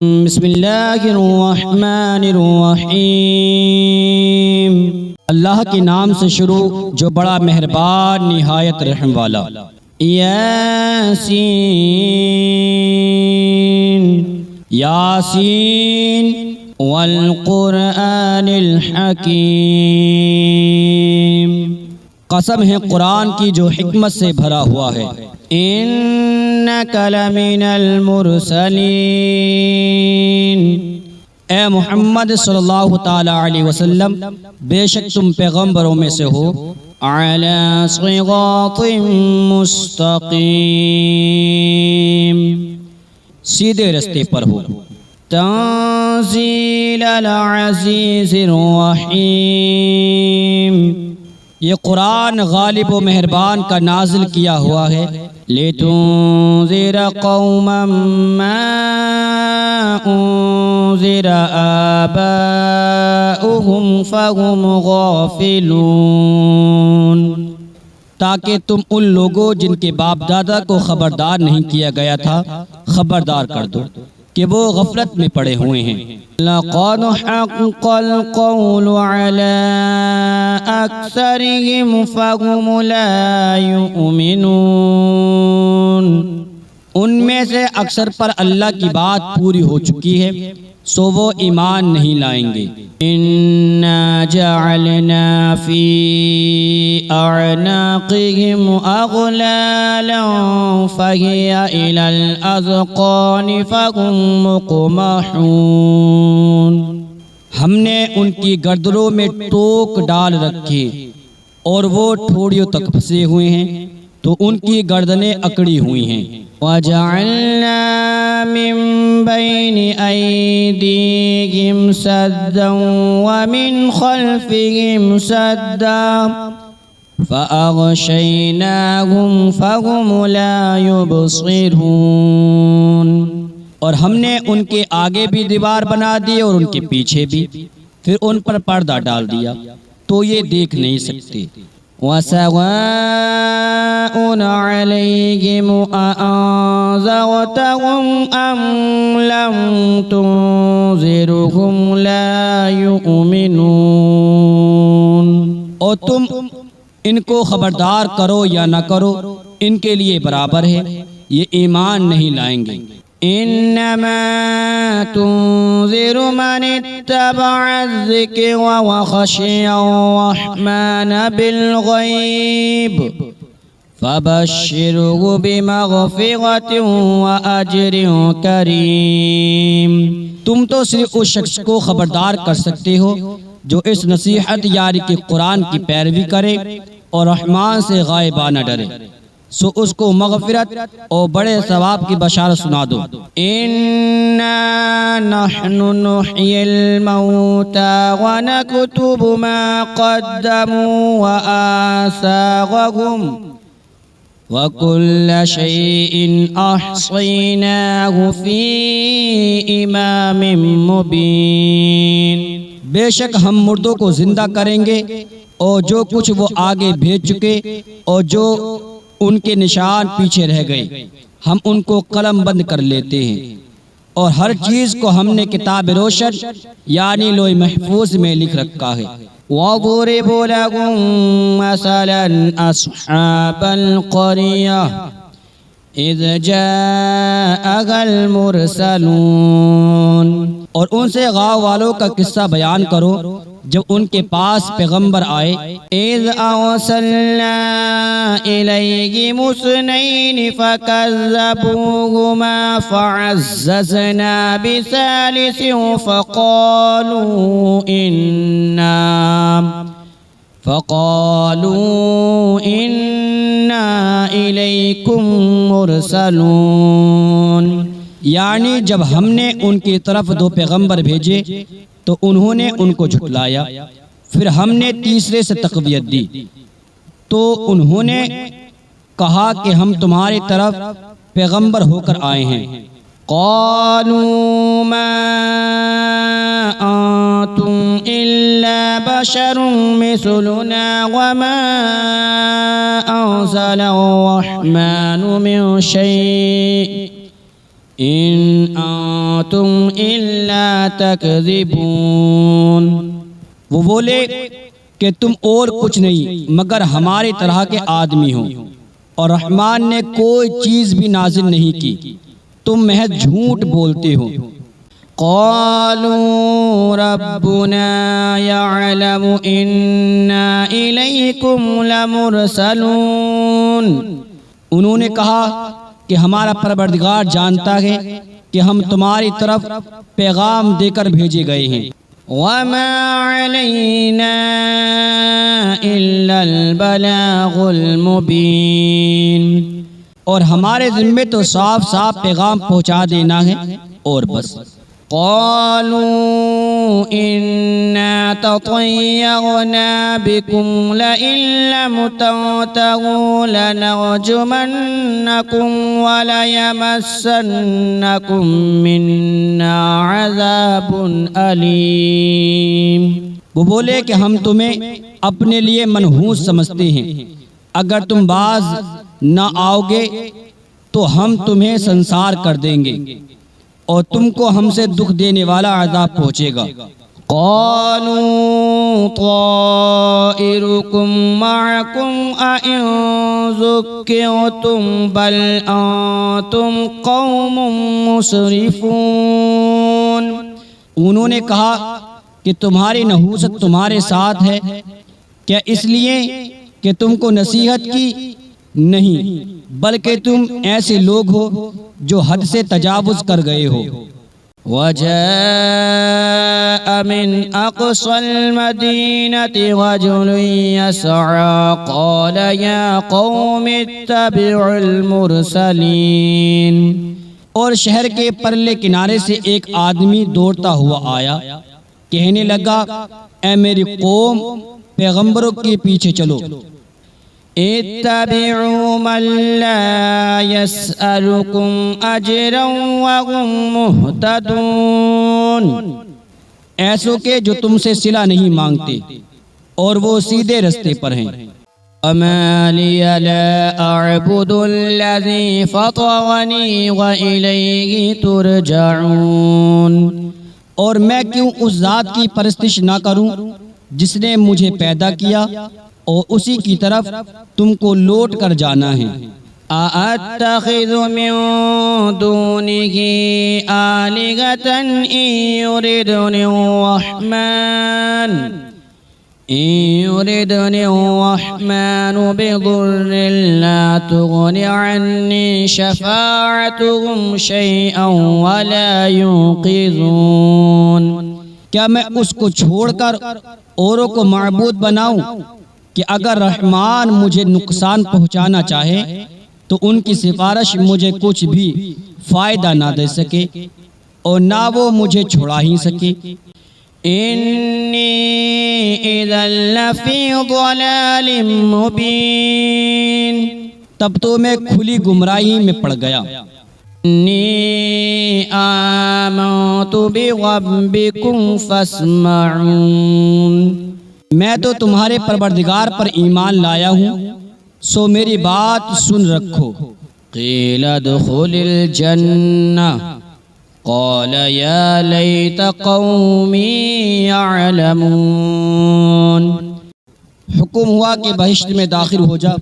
بسم اللہ الرحمن الرحیم۔ اللہ کے نام سے شروع جو بڑا مہربان نہایت رحم والا۔ یاسین یاسین والقرآن الحکیم، قسم ہے قرآن کی جو حکمت سے بھرا ہوا ہے۔ انک لمن المرسلین، اے محمد صلی اللہ تعالی علیہ وسلم بے شک تم پیغمبروں میں سے ہو۔ علی صراط مستقیم، سیدھے رستے پر ہو۔ تنزیل العزیز الرحیم، یہ قرآن غالب و مہربان کا نازل کیا ہوا ہے۔ لِتُنذِرَ قَوْمًا مَّا أُنذِرَ آبَاؤُهُمْ فَهُمْ غَافِلُونَ، تاکہ تم ان لوگوں جن کے باپ دادا کو خبردار نہیں کیا گیا تھا خبردار کر دو کہ وہ غفلت میں پڑے ہوئے ہیں۔ لَقَدْ حَقَّ الْقَوْلُ عَلَىٰ أَكْثَرِهِمْ فَهُمْ لَا يُؤْمِنُونَ، ان میں سے اکثر پر اللہ کی بات پوری ہو چکی ہے سو وہ ایمان نہیں لائیں گے۔ اِنَّا جَعَلْنَا فِي أَعْنَاقِهِمْ أَغْلَالًا فَهِيَ إِلَى الْأَذْقَانِ فَهُمْ مُقْمَحُونَ، ہم نے ان کی گردنوں میں ٹوک ڈال رکھے اور وہ ٹھوڑیوں تک پھنسے ہوئے ہیں تو ان کی گردنیں اکڑی ہوئی ہیں۔ وَجَعَلْنَا مِن بَيْنِ أَيْدِيهِمْ سَدًّا وَمِنْ خَلْفِهِمْ سَدًّا فَأَغْشَيْنَاهُمْ فَهُمْ لَا يُبْصِرُونَ، اور ہم نے ان کے آگے بھی دیوار بنا دی اور ان کے پیچھے بھی، پھر ان پر پردہ ڈال دیا تو یہ دیکھ نہیں سکتے۔ وَسَوَاءٌ عَلَيْهِمْ أَأَنذَرْتَهُمْ أَمْ لَمْ تُنذِرْهُمْ لَا يُؤْمِنُونَ، اور تم ان کو خبردار کرو یا نہ کرو ان کے لیے برابر ہے، یہ ایمان نہیں لائیں گے۔ انما تنذر من اتبع الذکر وخشی الرحمن بالغیب فبشرہ بمغفرۃ واجر کریم، تم تو صرف اس شخص کو خبردار کر سکتے ہو جو اس نصیحت یاری کے قرآن کی پیروی کرے اور رحمان سے غائبانہ ڈرے، سو اس کو مغفرت اور بڑے ثواب کی بشارت سنا دو۔ اِنَّا نَحْنُ نُحْيِي الْمَوْتَى وَنَكْتُبُ مَا قَدَّمُوا وَآثَارَهُمْ وَكُلَّ شَيْءٍ أَحْصَيْنَاهُ فِي إِمَامٍ مُبِينٍ، بے شک ہم مردوں کو زندہ کریں گے اور جو کچھ وہ آگے بھیج چکے اور جو ان کے نشان پیچھے رہ گئے ہم ان کو قلم بند کر لیتے ہیں، اور ہر چیز کو ہم نے کتاب روشن یعنی لوح محفوظ میں لکھ رکھا ہے۔ وَضُرِبَ لَهُم مَّثَلًا أَصْحَابَ الْقَرْيَةِ إِذْ جَاءَهَا الْمُرْسَلُونَ، اور ان سے گاؤں والوں کا قصہ بیان کرو جب ان کے پاس پیغمبر آئے۔ اِذْ أَرْسَلْنَا إِلَيْهِمُ اثْنَيْنِ فَكَذَّبُوهُمَا فَعَزَّزْنَا بِثَالِثٍ فَقَالُوا إِنَّا إِلَيْكُمْ مُرْسَلُونَ، یعنی جب ہم نے ان کی طرف دو پیغمبر بھیجے تو انہوں نے ان کو جھٹلایا، پھر ہم نے تیسرے سے تقویت دی تو انہوں نے کہا کہ ہم تمہاری طرف پیغمبر ہو کر آئے ہیں۔ قالوا ما انتم الا بشر مثلنا وما انزل الرحمن من شيء ان انتم الا تکذبون۔ وہ بولے کہ تم اور کچھ نہیں مگر ہماری طرح کے آدمی ہو، اور رحمان نے کوئی چیز بھی نازل نہیں کی، تم محض جھوٹ بولتے ہو۔ قالوا ربنا يعلم انا الیکم لمرسلون۔ انہوں نے کہا کہ ہمارا پروردگار جانتا ہے کہ ہم تمہاری طرف پیغام دے کر بھیجے گئے ہیں۔ وما علینا الا البلاغ المبین، اور ہمارے ذمے تو صاف صاف پیغام پہنچا دینا ہے اور بس۔ قالوا انا تطیرنا بکم لئن لم تنتهوا لنرجمنکم ولیمسنکم منا عذاب علیم۔ وہ بولے کہ ہم تمہیں اپنے لیے منحوس سمجھتے ہیں، اگر تم باز نہ آؤ گے تو ہم تمہیں سنسار کر دیں گے اور تم کو ہم سے دکھ دینے والا عذاب پہنچے گا۔ قالوا طائركم معكم أئن ذكرتم بل أنتم قوم مسرفون۔ انہوں نے کہا کہ تمہاری نحوست تمہارے ساتھ ہے کیا اس لیے کہ تم کو نصیحت کی؟ نہیں، بلکہ تم ایسے لوگ ہو جو حد سے تجاوز کر گئے ہو۔ وَجَاءَ مِنْ أَقْصَى الْمَدِينَةِ رَجُلٌ يَسْعَىٰ قَالَ يَا قَوْمِ اتَّبِعُوا الْمُرْسَلِينَ۔ اور شہر کے پرلے کنارے سے ایک آدمی دوڑتا ہوا آیا، کہنے لگا اے میری قوم، پیغمبروں کے پیچھے چلو۔ اتبعوا من لا يسألكم اجرا وهم مهتدون، ایسوں کے جو تم سے صلہ نہیں مانگتے اور وہ سیدھے رستے پر ہیں۔ وما لي لا اعبد الذي فطرني وإليه ترجعون، اور میں کیوں اس ذات کی پرستش نہ کروں جس نے مجھے پیدا کیا اور اسی کی طرف تم کو لوٹ کر جانا ہے۔ أَأَتَّخِذُ مِن دُونِهِ آلِهَةً إِن يُرِدْنِ الرَّحْمَنُ بِضُرٍّ لَّا تُغْنِ عَنِّي شَفَاعَتُهُمْ شَيْئًا وَلَا يُنقِذُونَ۔ کیا میں اس کو چھوڑ کر اوروں کو معبود بناؤں کہ اگر رحمان مجھے نقصان پہنچانا چاہے تو ان کی سفارش مجھے کچھ بھی فائدہ نہ دے سکے اور نہ وہ مجھے چھڑا ہی سکے۔ انی اذا لفی ضلال مبین، تب تو میں کھلی گمراہی میں پڑ گیا۔ انی آمنت بربکم فاسمعون، میں تو تمہارے پروردگار پر ایمان لایا ہوں، سو میری بات سن رکھو۔ قیل ادخل الجنہ قال یا لیت قومی یعلمون۔ حکم ہوا کہ بہشت میں داخل ہو جا،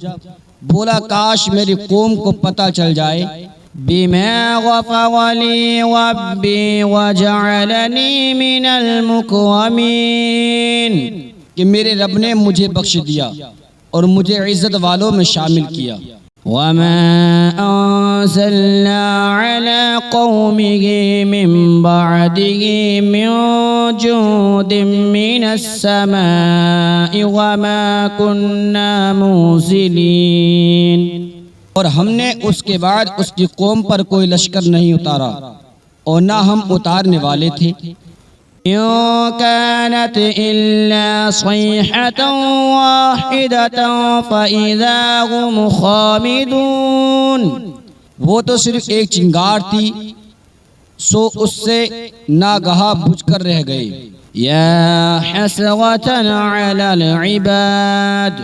بولا کاش میری قوم کو پتہ چل جائے۔ بما غفر لی ربی وجعلنی من المکرمین، کہ میرے رب نے مجھے بخش دیا اور مجھے عزت والوں میں شامل کیا۔ وما انزلنا على قومه من بعده من جند من السماء وما كنا منزلين، اور ہم نے اس کے بعد اس کی قوم پر کوئی لشکر نہیں اتارا اور نہ ہم اتارنے والے تھے۔ إن كانت إلا صيحة واحدة فإذا هم خامدون، وہ تو صرف ایک چنگار تھی، سو اس سے ناگہاں بجھ کر رہ گئے۔ یا حسرة على العباد،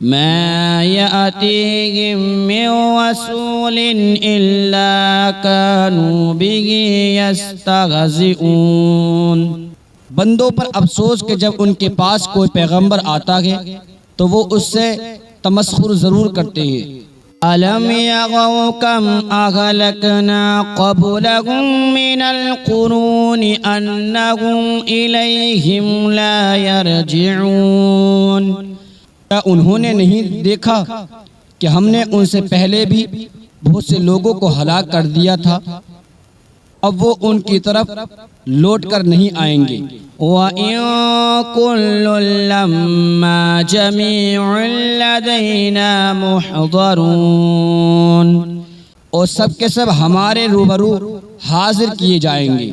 ما يأتيهم من رسول إلا كانوا به يستهزئون۔ بندوں پر افسوس کہ جب ان کے پاس کوئی پیغمبر آتا ہے تو وہ اس سے تمسخر ضرور کرتے ہیں۔ أَلَمْ يَرَوْا كَمْ أَهْلَكْنَا قَبْلَهُمْ مِنَ الْقُرُونِ أَنَّهُمْ إِلَيْهِمْ لَا يَرْجِعُونَ۔ کیا انہوں نے نہیں دیکھا کہ ہم نے ان سے پہلے بھی بہت سے لوگوں کو ہلاک کر دیا تھا، اب وہ ان کی طرف لوٹ کر نہیں آئیں گے۔ وَإِن كُلٌّ لَّمَّا جَمِيعٌ لَّدَيْنَا مُحْضَرُونَ، اور سب کے سب ہمارے روبرو حاضر کیے جائیں گے۔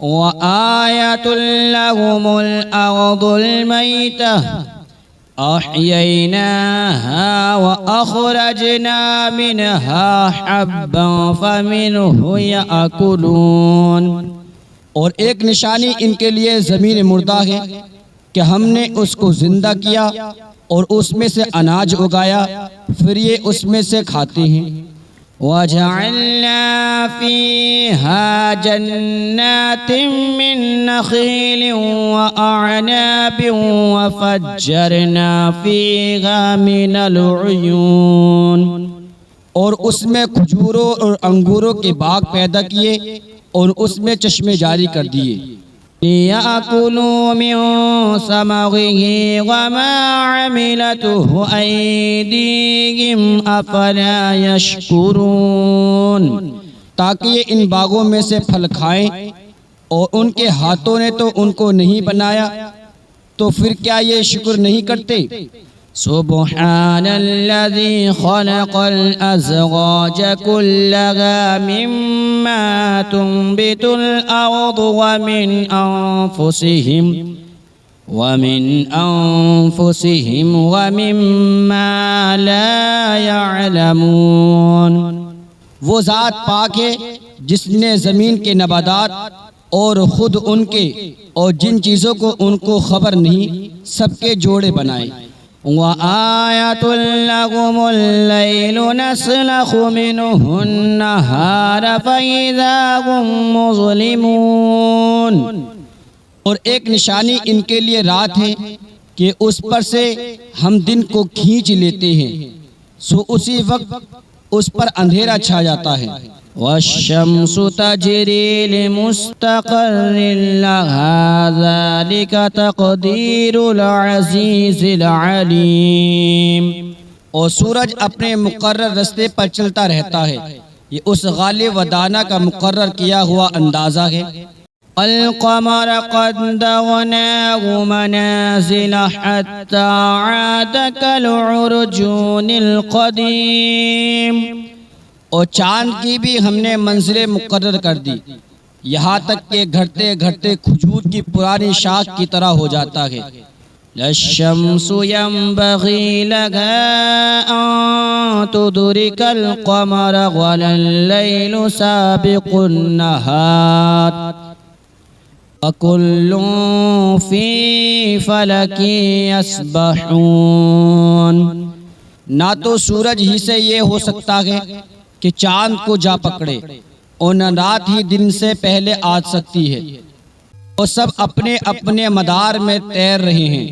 وَآيَةٌ لَّهُمُ الْأَرْضُ الْمَيْتَةُ أَحْيَيْنَاهَا وَأَخْرَجْنَا مِنْهَا حَبًّا فَمِنْهُ يَأْكُلُونَ۔ اور ایک نشانی ان کے لیے زمین مردہ ہے کہ ہم نے اس کو زندہ کیا اور اس میں سے اناج اگایا، پھر یہ اس میں سے کھاتے ہیں۔ وَجَعَلْنَا فِيهَا جَنَّاتٍ مِّن نَّخِيلٍ وَأَعْنَابٍ وَفَجَّرْنَا فِيهَا مِنَ الْعُيُونِ، اور اس میں کھجوروں اور انگوروں کے باغ پیدا کیے اور اس میں چشمے جاری کر دیے۔ لِيَأْكُلُوا مِن ثَمَرِهِ وَمَا عَمِلَتْهُ أَيْدِيهِمْ أَفَلَا يَشْكُرُونَ، تاکہ یہ ان باغوں میں سے پھل کھائیں، اور ان کے ہاتھوں نے تو ان کو نہیں بنایا، تو پھر کیا یہ شکر نہیں کرتے؟ سبحان الذي خلق الأزواج كلها مما تنبت الأرض ومن أنفسهم ومما لا يعلمون۔ وہ ذات پاک ہے جس نے زمین کے نباتات اور خود ان کے اور جن چیزوں کو ان کو خبر نہیں سب کے جوڑے بنائے۔ وَآيَةٌ لَّهُمُ اللَّيْلُ نَسْلَخُ مِنْهُ النَّهَارَ فَإِذَا هُم مُّظْلِمُونَ، اور ایک نشانی ان کے لیے رات ہے کہ اس پر سے ہم دن کو کھینچ لیتے ہیں، سو اسی وقت اس پر اندھیرا چھا جاتا ہے۔ وَالشَّمْسُ تَجْرِي لِمُسْتَقَرٍّ لَهَا ذَلِكَ تَقْدِيرُ الْعَزِيزِ الْعَلِيمِ، اور سورج اپنے مقرر رستے پر چلتا رہتا ہے، یہ اس غالب و دانا کا مقرر کیا ہوا اندازہ ہے۔ الْقَمَرَ قَدَّرْنَاهُ مَنَازِلَ حَتَّى عَادَ كَالْعُرْجُونِ الْقَدِيمِ، اور چاند کی بھی ہم نے منزلیں مقرر کر دی، یہاں تک کہ گھٹتے گھٹتے کھجور کی پرانی شاخ کی طرح ہو جاتا ہے۔ لَلشَّمْسُ يَنبَغِي لَهَا أَن تُدْرِكَ الْقَمَرَ وَلَا اللَّيْلُ سَابِقُ النَّهَارِ وَكُلٌّ فِي فَلَكٍ يَسْبَحُونَ۔ نہ تو سورج ہی سے یہ ہو سکتا ہے کہ چاند کو جا پکڑے، اور نہ رات ہی دن سے پہلے آ سکتی ہے، اور سب اپنے اپنے مدار میں تیر رہے ہیں۔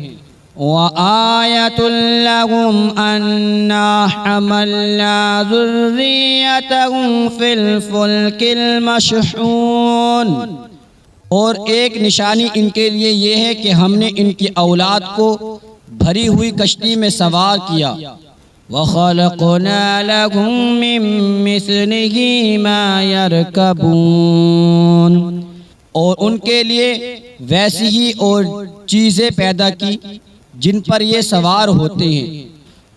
وَآيَةٌ لَّهُمْ أَنَّا حَمَلْنَا ذُرِّيَّتَهُمْ فِي الْفُلْكِ الْمَشْحُونِ، اور ایک نشانی ان کے لیے یہ ہے کہ ہم نے ان کی اولاد کو بھری ہوئی کشتی میں سوار کیا۔ وَخَلَقْنَا لَهُم مِّن مِّثْلِهِ مَا يَرْكَبُونَ، اور ان کے لیے ویسی ہی اور چیزیں پیدا کی جن پر یہ سوار ہوتے ہیں۔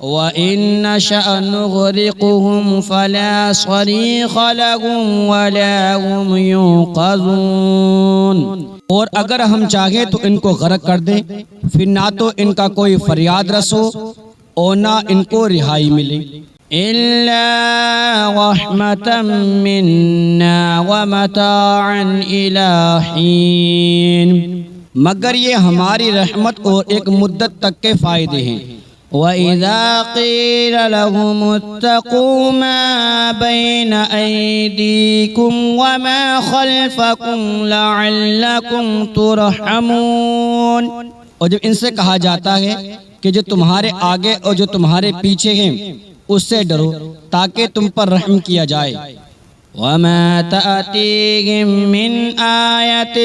وَإِن نَّشَأْ نُغْرِقْهُمْ فَلَا صَرِيخَ لَهُمْ وَلَا هُمْ يُنقَذُونَ، اور اگر ہم چاہیں تو ان کو غرق کر دیں، پھر نہ تو ان کا کوئی فریاد رس ہو اور نہ ان کو رہائی ملے۔ إِلَّا رَحْمَةً مِّنَّا وَمَتَاعًا إِلَىٰ حِينٍ، مگر یہ ہماری رحمت اور ایک مدت تک کے فائدے ہیں۔ وَإِذَا قِيلَ لَهُمُ اتَّقُوا مَا بَيْنَ أَيْدِيكُمْ وَمَا خَلْفَكُمْ لَعَلَّكُمْ تُرْحَمُونَ، اور جب ان سے کہا جاتا ہے کہ جو تمہارے آگے اور جو تمہارے پیچھے ہیں اس سے ڈرو تاکہ تم پر رحم کیا جائے۔ وَمَا تَأْتِيهِم مِّنْ آيَةٍ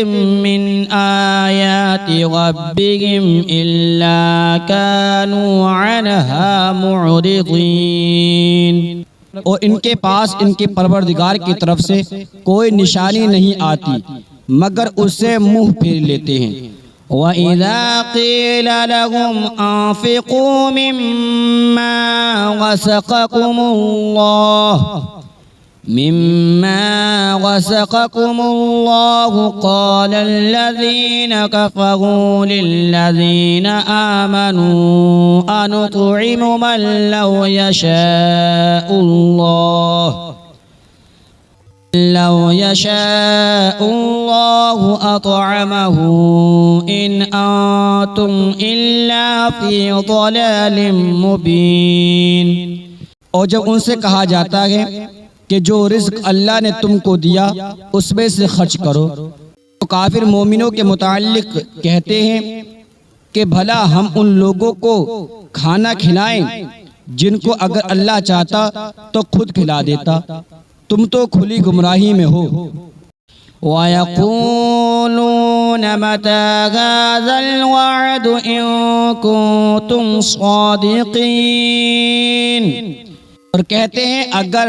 مِّنْ آيَاتِ رَبِّهِمْ إِلَّا كَانُوا عَنْهَا مُعْرِضِينَ، اور ان کے پاس ان کے پروردگار کی طرف سے کوئی نشانی نہیں آتی مگر اس سے منہ پھیر لیتے ہیں۔ وَإِذَا قِيلَ لَهُمْ أَنفِقُوا مِمَّا رَزَقَكُمُ اللَّهُ قَالَ الَّذِينَ كَفَرُوا لِلَّذِينَ آمَنُوا أَنُطْعِمُ مَن لَّوْ يَشَاءُ اللَّهُ أَطْعَمَهُ إِنْ أَنتُمْ إِلَّا فِي ضَلَالٍ مُّبِينٍ، اور جب ان سے کہا جاتا ہے کہ جو رزق اللہ نے تم کو دیا اس میں سے خرچ کرو، تو کافر مومنوں کے متعلق کہتے ہیں کہ بھلا ہم ان لوگوں کو کھانا کھلائیں جن کو اگر اللہ چاہتا تو خود کھلا دیتا، تم تو کھلی گمراہی میں ہو۔ وَيَقُولُونَ مَتَى هَذَا الْوَعْدُ إِن كُنتُمْ صَادِقِينَ، اور کہتے ہیں اگر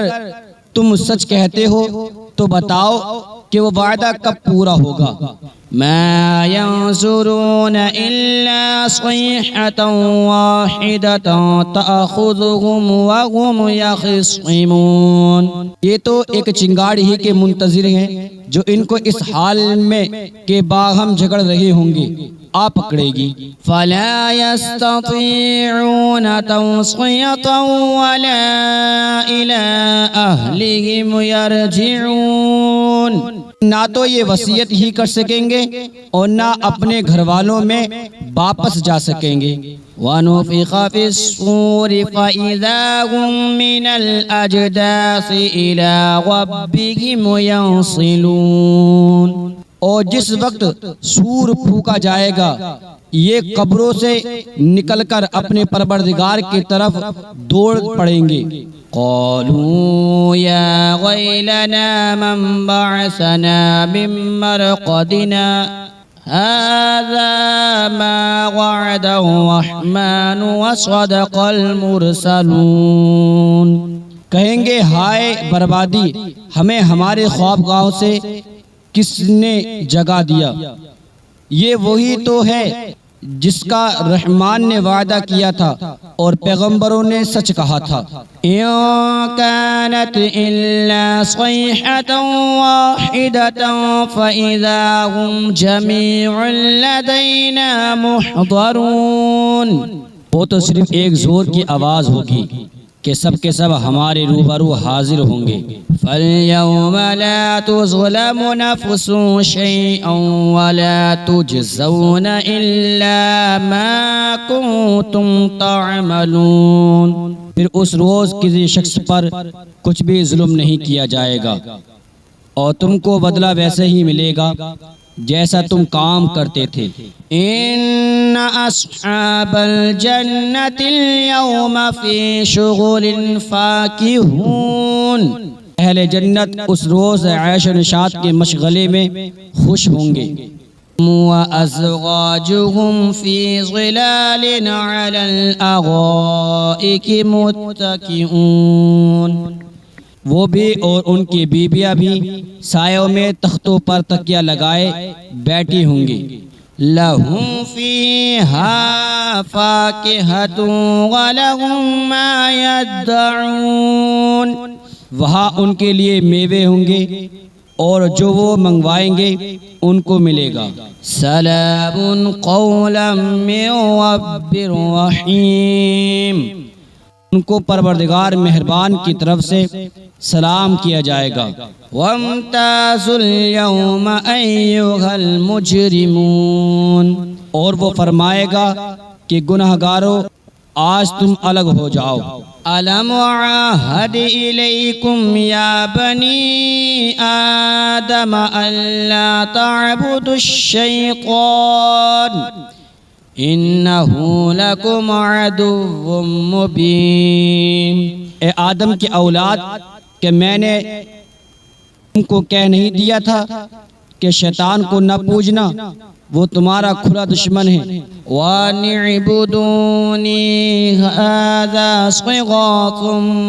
تم سچ کہتے ہو تو بتاؤ کہ وہ وعدہ کب پورا ہوگا۔ مَا يَنظُرُونَ إِلَّا صَيْحَةً وَاحِدَةً تَأْخُذُهُمْ وَهُمْ يَخِصِّمُونَ، یہ تو ایک چنگاڑ ہی کے منتظر ہیں جو ان کو اس حال میں کہ باہم جھگڑ رہے ہوں گے آ پکڑے گی۔ فَلَا يَسْتَطِيعُونَ تَوْصِيَةً وَلَا إِلَىٰ أَهْلِهِمْ يَرْجِعُونَ، نہ تو یہ وصیت ہی کر سکیں گے اور نہ اپنے گھر والوں میں واپس جا سکیں گے۔ وَنُفِخَ فِي الصُّورِ فَإِذَا هُم مِّنَ الْأَجْدَاثِ إِلَىٰ رَبِّهِمْ يَنسِلُونَ، اور جس وقت سور پھونکا جائے گا یہ قبروں سے نکل کر اپنے پروردگار کی طرف دوڑ پڑیں گے۔ قالوا یا ویلنا من بعثنا من مرقدنا هذا ما وعد الرحمن وصدق المرسلون، کہیں گے ہائے بربادی، ہمیں ہمارے خوابگاہوں سے کس نے جگا دیا، یہ وہی تو ہے جس کا رحمان نے وعدہ کیا تھا اور پیغمبروں نے سچ کہا تھا۔ إِن كَانَتْ إِلَّا صَيْحَةً وَاحِدَةً فَإِذَا هُمْ جَمِيعٌ لَدَيْنَا مُحْضَرُونَ، وہ تو صرف ایک زور کی آواز ہوگی کہ سب کے سب ہمارے روبرو حاضر ہوں گے۔ فَالْيَوْمَ لَا تُظْلَمُ نَفْسٌ شَيْئًا وَلَا تُجْزَوْنَ إِلَّا مَا كُنتُمْ تَعْمَلُونَ، پھر اس روز کسی شخص پر کچھ بھی ظلم نہیں کیا جائے گا اور تم کو بدلہ ویسے ہی ملے گا جیسا تم کام کرتے تھے۔ ان اصحاب الجنة اليوم في شغل فاكهون، اہل جنت اس روز عیش و نشاط کے مشغلے میں خوش ہوں گے۔ وازواجهم في ظلال على الارائك متكئون، وہ بھی اور ان کی بیویاں بھی سایوں میں تختوں پر تکیہ لگائے بیٹھی ہوں گی۔ لَهُمْ فِيهَا فَاكِهَةٌ وَلَهُمْ مَا يَدَّعُونَ، وہاں ان کے لیے میوے ہوں گے اور جو وہ منگوائیں گے ان کو ملے گا۔ سلام قولا من رب رحیم، ان کو پروردگار مہربان کی طرف سے سلام کیا جائے گا۔ وَامْتَازُوا الْيَوْمَ أَيُّهَا الْمُجْرِمُونَ، اور وہ فرمائے گا کہ گنہگارو آج تم الگ ہو جاؤ۔ الم عاہد الیکم یا بنی آدم الا تعبدوا الشیطان انہ لکم عدو مبین۔ اے آدم کی اولاد، کہ میں نے تم کو کہہ نہیں دیا تھا کہ شیطان کو نہ پوجنا، وہ تمہارا کھلا دشمن ہے۔ وَأَنِ اعْبُدُونِي هَذَا صِرَاطٌ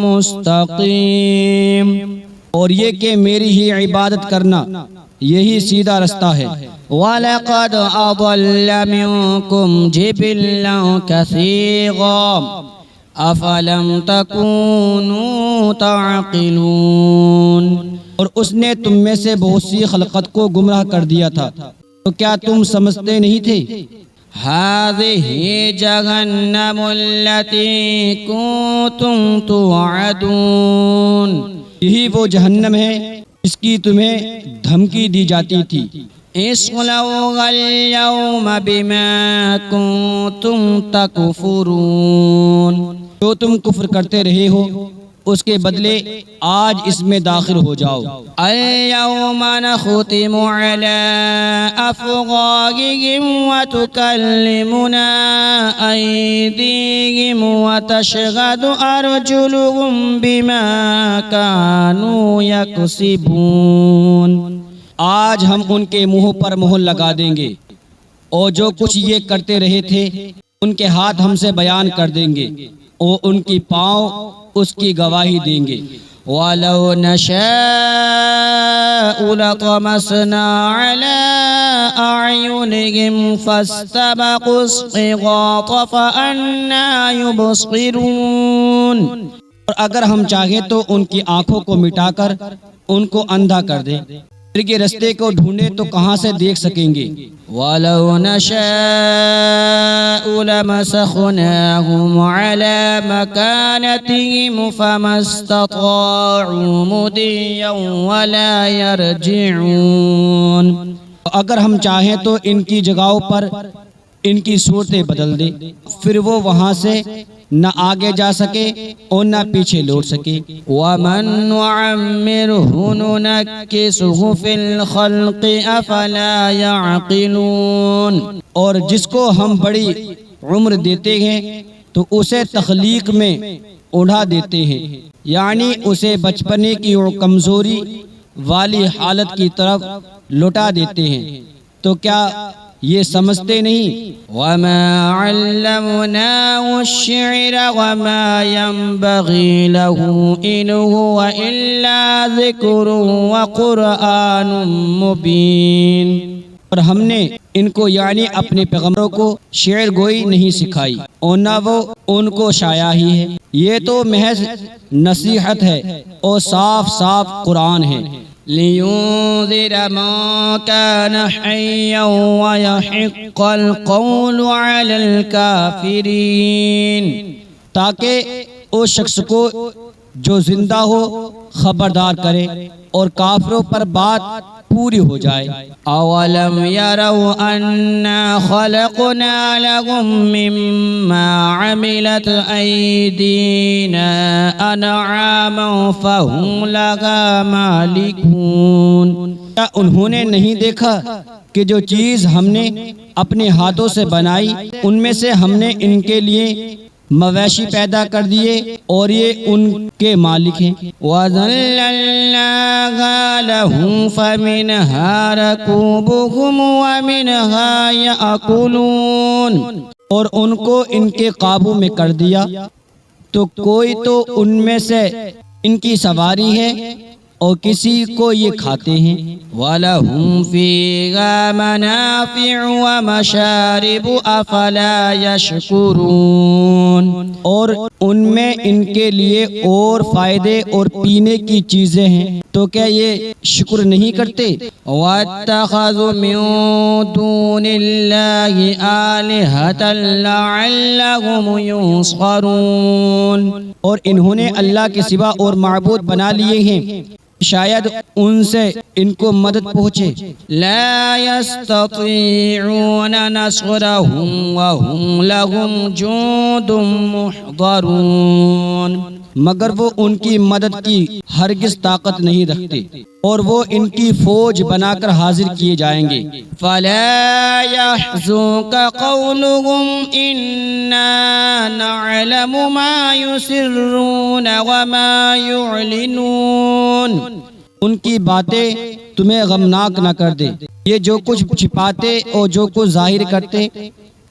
مُسْتَقِيمٌ، اور یہ کہ میری ہی عبادت کرنا، یہی سیدھا رستہ ہے۔ وَلَقَدْ أَضَلَّ مِنْكُمْ جِبِلًّا كَثِيرًا أَفَلَمْ تَكُونُوا تَعْقِلُونَ، اور اس نے تم میں سے بہت سی خلقت کو گمراہ کر دیا تھا، تو کیا تم سمجھتے نہیں تھے؟ هذه جہنم التي كنتم توعدون، یہی وہ جہنم ہے جس کی تمہیں دھمکی دی جاتی تھی۔ اصلوها اليوم بما كنتم تکفرون، جو تم کفر کرتے رہے ہو اس کے بدلے آج اس میں داخل ہو جاؤ۔ اليوم نختم على افواههم وتكلمنا ايديهم وتشهد ارجلهم بما كانوا يكسبون، آج ہم ان کے منہ پر مہر لگا دیں گے، اور جو کچھ یہ کرتے رہے تھے ان کے ہاتھ ہم سے بیان کر دیں گے، اور ان کی پاؤں اس کی گواہی دیں گے۔ وَلَوْ نَشَاءُ لَطَمَسْنَا عَلَىٰ أَعْيُنِهِمْ فَاسْتَبَقُوا الصِّرَاطَ فَأَنَّىٰ يُبْصِرُونَ، اور اگر ہم چاہیں تو ان کی آنکھوں کو مٹا کر ان کو اندھا کر دیں، پھر کے رستے کو ڈھونڈے تو کہاں سے دیکھ سکیں گے۔ وَلَوْ نَشَاءُ لَمَسَخْنَاهُمْ عَلَىٰ مَكَانَتِهِمْ فَمَا اسْتَطَاعُوا مُضِيًّا وَلَا يَرْجِعُونَ، اگر ہم چاہیں تو ان کی جگہوں پر ان کی صورتیں بدل دے، پھر وہ وہاں سے نہ آگے جا سکے اور نہ پیچھے لوٹ سکے۔ وَمَن نُعَمِّرْهُ نُنَكِّسْهُ فِي الْخَلْقِ أَفَلَا يَعْقِلُونَ، اور جس کو ہم بڑی عمر دیتے ہیں تو اسے تخلیق میں اڑا دیتے ہیں، یعنی اسے بچپنے کی اور کمزوری والی حالت کی طرف لوٹا دیتے ہیں، تو کیا یہ سمجھتے نہیں؟ وَمَا عَلَّمْنَاهُ الشِّعْرَ وَمَا يَنبَغِي لَهُ إِنْ هُوَ إِلَّا ذِكْرٌ وَقُرْآنٌ مُبِينٌ، اور ہم نے ان کو یعنی اپنے پیغمبروں کو شعر گوئی نہیں سکھائی اور نہ وہ ان کو شایا ہی ہے، یہ تو محض نصیحت ہے اور صاف صاف قرآن ہے۔ لِيُنذِرَ مَن كَانَ حَيًّا وَيَحِقَّ الْقَوْلُ عَلَى الْكَافِرِينَ، تاکہ اس شخص کو جو زندہ ہو خبردار کرے اور کافروں پر بات پوری ہو جائے۔ اولم يروا انا خلقنا لهم مما عملت ايدينا انعاما فهم لها مالكون، کیا انہوں نے نہیں دیکھا کہ جو چیز ہم نے اپنے ہاتھوں سے بنائی ان میں سے ہم نے ان کے لیے مویشی پیدا کر دیے اور یہ ان کے مالک ہیں۔ وَذَلَّلْنَاهَا لَهُمْ فَمِنْهَا رَكُوبُهُمْ وَمِنْهَا يَأْكُلُونَ، اور ان کو ان کے قابو میں کر دیا، تو کوئی تو ان میں سے ان کی سواری ہے اور کسی کو یہ کھاتے ہیں۔ وَلَهُمْ فِيهَا مَنَافِعُ وَمَشَارِبُ أَفَلَا يَشْكُرُونَ، اور ان میں ان کے لیے اور فائدے اور پینے کی چیزیں ہیں، تو کیا یہ شکر نہیں کرتے؟ وَاتَّخَذُوا مِن دُونِ اللَّهِ آلِهَةً لَعَلَّهُمْ يُنصَرُونَ، اور انہوں نے اللہ کے سوا اور معبود بنا لیے ہیں شاید ان سے ان کو مدد پہنچے. لا يستطيعون نصرهم وهم لهم جند محضرون، مگر وہ ان کی مدد کی ہرگز طاقت نہیں رکھتے اور وہ ان کی فوج بنا کر حاضر کیے جائیں گے. فلا يحزنك قولهم إنا نعلم ما يسرون وما يعلنون، ان کی باتیں تمہیں غمناک نہ کر دے. یہ جو کچھ چھپاتے اور جو کچھ ظاہر کرتے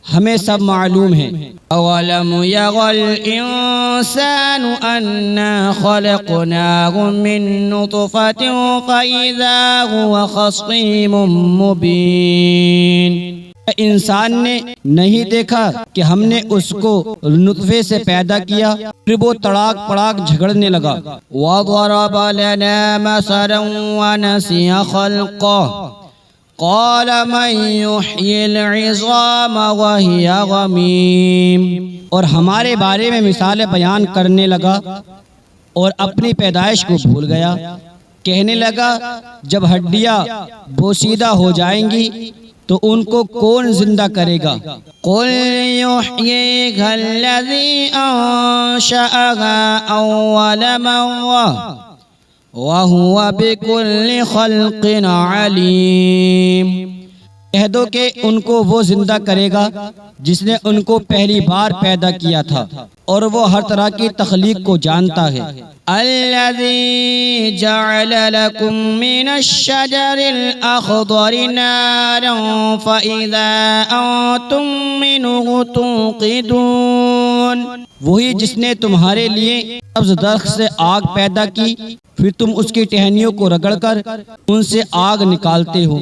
ہمیں سب معلوم ہے. اولم یغ الانسان انا خلقناه من نطفة فاذا هو خصيم مبین، انسان نے نہیں دیکھا کہ ہم نے اس کو نطفے سے پیدا کیا پھر وہ تڑاک پڑاک جھگڑنے لگا. وضرب لنا مثلا ونسي خلقه قال من يحيي العظام وهي رميم، اور ہمارے بارے میں مثالیں بیان کرنے لگا اور اپنی پیدائش کو بھول گیا. کہنے لگا جب ہڈیاں بوسیدہ ہو جائیں گی تو ان کو کون زندہ کرے گا؟ قل يحييها الذي أنشأها أول مرة وَهُوَ بِكُلِّ خَلْقٍ عَلِيمٌ، کہہ دو کہ ان کو وہ زندہ کرے گا جس نے ان کو پہلی بار پیدا کیا تھا اور وہ ہر طرح کی تخلیق کو جانتا ہے. الَّذِي جَعَلَ لَكُم مِّنَ الشَّجَرِ الْأَخْضَرِ نَارًا فَإِذَا أَنتُم مِّنْهُ تُوقِدُونَ، وہی جس نے تمہارے لیے سبز درخت سے آگ پیدا کی پھر تم اس کی ٹہنیوں کو رگڑ کر ان سے آگ نکالتے ہو.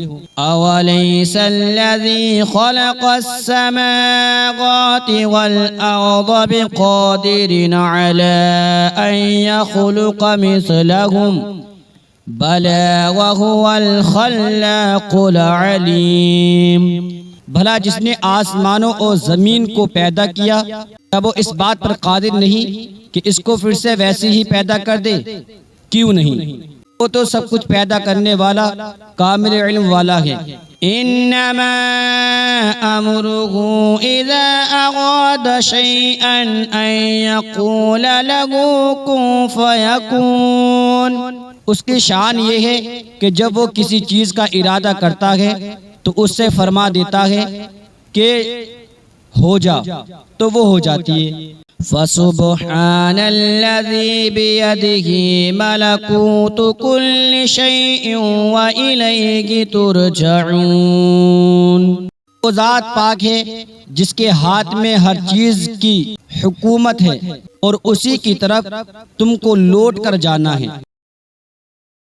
اَوَلَيْسَ الَّذِي خَلَقَ السَّمَاوَاتِ وَالْأَرْضَ بِقَادِرٍ عَلَىٰ أَن يَخْلُقَ مِثْلَهُم بَلَىٰ وَهُوَ الْخَلَّاقُ الْعَلِيمُ، بھلا جس نے آسمانوں اور زمین کو پیدا کیا کیا وہ اس بات پر قادر نہیں کہ اس کو پھر سے ویسے ہی پیدا کر دے؟ کیوں نہیں، وہ تو سب کچھ پیدا کرنے والا کامل علم والا ہے. انما امره اذا اراد شيئا ان يقول له كن فيكون، اس کی شان یہ ہے کہ جب وہ کسی چیز کا ارادہ کرتا ہے تو اس سے فرما دیتا ہے کہ ہو جا تو وہ ہو جاتی ہے. فسبحان الذي بيده ملكوت كل شيء وإليه ترجعون، وہ ذات پاک ہے جس کے ہاتھ میں ہر چیز کی حکومت ہے اور اسی کی طرف تم کو لوٹ کر جانا ہے.